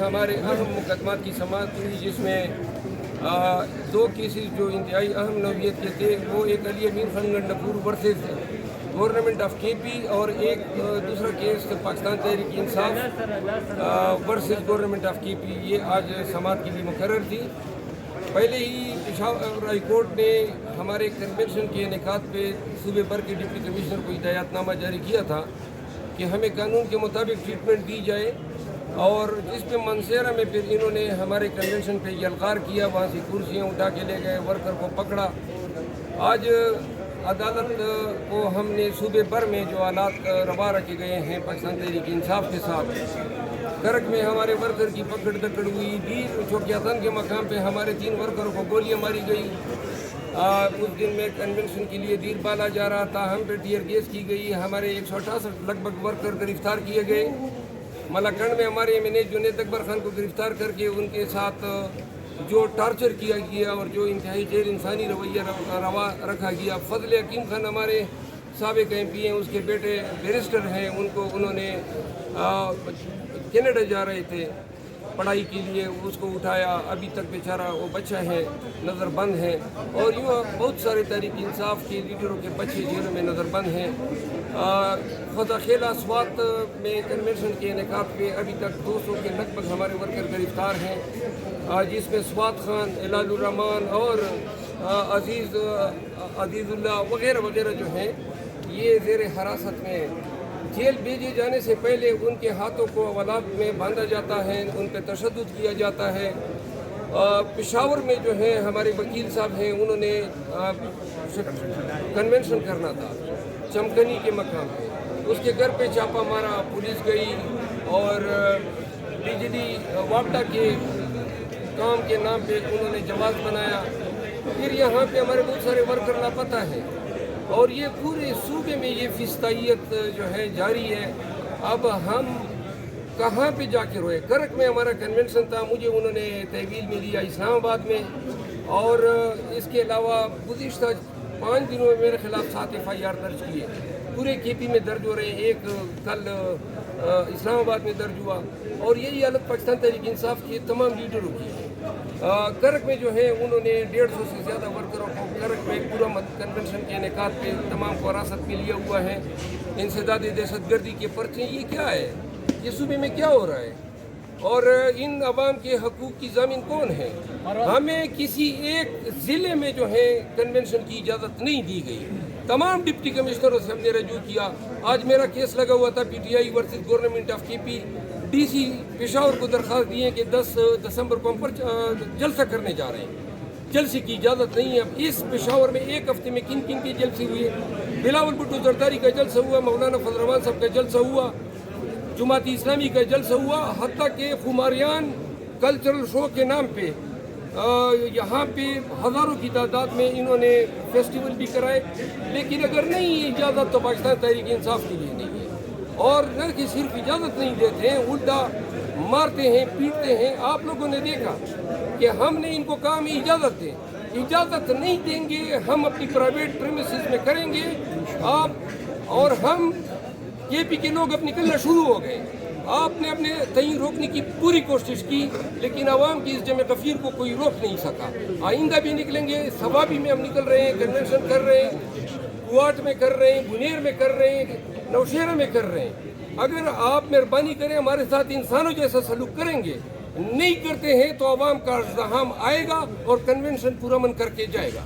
ہمارے اہم مقدمات کی سماعت ہوئی، جس میں دو کیسز جو انتہائی اہم نوعیت کے تھے، وہ ایک علی امین خان گنڈپور ورسز گورنمنٹ آف کے پی، اور ایک دوسرا case Pakistan Tehreek Insaf versus government of کے پی، یہ آج سماعت کے لیے مقرر تھی۔ پہلے ہی پشاور ہائی کورٹ نے ہمارے کنونشن کے انعقاد پہ صوبے بھر کے ڈپٹی کمشنر کو ہدایت نامہ جاری کیا تھا کہ ہمیں قانون کے مطابق ٹریٹمنٹ دی جائے، اور جس پہ منصیرہ میں پھر انہوں نے ہمارے کنونشن پہ یلغار کیا، وہاں سے کرسیاں اٹھا کے لے گئے، ورکر کو پکڑا۔ آج عدالت کو ہم نے صوبے بھر میں جو حالات روا رکھے گئے ہیں پاکستان تحریک انصاف کے ساتھ، کرک میں ہمارے ورکر کی پکڑ دکڑ ہوئی، دیر چوکیاتن کے مقام پہ ہمارے 3 ورکروں کو گولیاں ماری گئی۔ اس دن میں کنونشن کے لیے دیر بالا جا رہا تھا، ہم پہ ٹیئر گیس کی گئی، ہمارے 168 لگ بھگ ورکر گرفتار کیے گئے۔ ملاکنڈ میں ہمارے ایم این اے جنید اکبر خان کو گرفتار کر کے ان کے ساتھ جو ٹارچر کیا گیا اور جو انتہائی غیر انسانی رویہ روا رکھا گیا۔ فضل حکیم خان ہمارے سابق ایم پی ہیں، اس کے بیٹے بیرسٹر ہیں، ان کو انہوں نے کینیڈا جا رہے تھے پڑھائی کے لیے، اس کو اٹھایا، ابھی تک بیچارہ وہ بچہ ہے نظر بند ہے، اور یوں بہت سارے تحریک انصاف کے لیڈروں کے بچے جیلوں میں نظر بند ہیں۔ خدا خیلہ سوات میں کنونشن کے انعقاد پہ ابھی تک 200 کے لگ بھگ ہمارے ورکر گرفتار ہیں، جس میں سوات خان، ہلال الرحمان اور عزیز اللہ وغیرہ وغیرہ جو ہیں، یہ زیر حراست میں جیل بھیجے جانے سے پہلے ان کے ہاتھوں کو اولاد میں باندھا جاتا ہے، ان پہ تشدد کیا جاتا ہے۔ پشاور میں جو ہے ہمارے وکیل صاحب ہیں، انہوں نے کنونشن کرنا تھا چمکنی کے مقام پہ، اس کے گھر پہ چھاپا مارا، پولیس گئی اور بجلی واپڈا کے کام کے نام پہ انہوں نے جواز بنایا۔ پھر یہاں پہ ہمارے بہت سارے ورکر لاپتہ ہیں، اور یہ پورے صوبے میں یہ فستائیت جو ہے جاری ہے۔ اب ہم کہاں پہ جا کے روئے؟ کرک میں ہمارا کنونشن تھا، مجھے انہوں نے تحویل میں لیا اسلام آباد میں، اور اس کے علاوہ گزشتہ 5 دنوں میں میرے خلاف 7 FIR درج کیے، پورے کے پی میں درج ہو رہے ہیں، ایک کل اسلام آباد میں درج ہوا، اور یہی حالت پاکستان تحریک انصاف کے تمام لیڈروں کی ہے۔ کرک میں جو ہے انہوں نے 150 سے زیادہ ورکروں کو کرک میں پورا کنونشن کے انعقاد پہ تمام کو حراست میں لیا ہوا ہے۔ انسداد دہشت گردی کے پرچے، یہ کیا ہے؟ یہ صوبے میں کیا ہو رہا ہے؟ اور ان عوام کے حقوق کی ضامن کون ہے؟ ہمیں کسی ایک ضلع میں جو ہے کنونشن کی اجازت نہیں دی گئی، تمام ڈپٹی کمشنروں سے ہم نے رجوع کیا۔ آج میرا کیس لگا ہوا تھا PTI ورسز گورنمنٹ آف کے پی، DC پشاور کو درخواست دی ہے کہ 10 دسمبر کو ہم پر جلسہ کرنے جا رہے ہیں، جلسے کی اجازت نہیں ہے۔ اب اس پشاور میں ایک ہفتے میں کن کن کے جلسے ہوئے؟ بلاول بھٹو زرداری کا جلسہ ہوا، مولانا فضل الرحمان صاحب کا جلسہ ہوا، جماعت اسلامی کا جلسہ ہوا، حتیٰ کہ خماریان کلچرل شو کے نام پہ یہاں پہ ہزاروں کی تعداد میں انہوں نے فیسٹیول بھی کرائے، لیکن اگر نہیں اجازت تو پاکستان تحریک انصاف کے لیے نہیں ہے۔ اور نہ کہ صرف اجازت نہیں دیتے ہیں، الٹا مارتے ہیں، پیٹتے ہیں۔ آپ لوگوں نے دیکھا کہ ہم نے ان کو کہا ہمیں اجازت دیں، اجازت نہیں دیں گے، ہم اپنی پرائیویٹ پریمیسز میں کریں گے آپ، اور ہم کے پی کے لوگ اب نکلنا شروع ہو گئے۔ آپ نے اپنے تئیں روکنے کی پوری کوشش کی، لیکن عوام کی اس جمع غفیر کو کوئی روک نہیں سکا۔ آئندہ بھی نکلیں گے، سوابی میں ہم نکل رہے ہیں، کنونشن کر رہے ہیں، کوارٹ میں کر رہے ہیں، بنیر میں کر رہے ہیں، نوشہرہ میں کر رہے ہیں۔ اگر آپ مہربانی کریں ہمارے ساتھ انسانوں جیسا سلوک کریں گے، نہیں کرتے ہیں تو عوام کا ازدحام آئے گا اور کنونشن پورا من کر کے جائے گا۔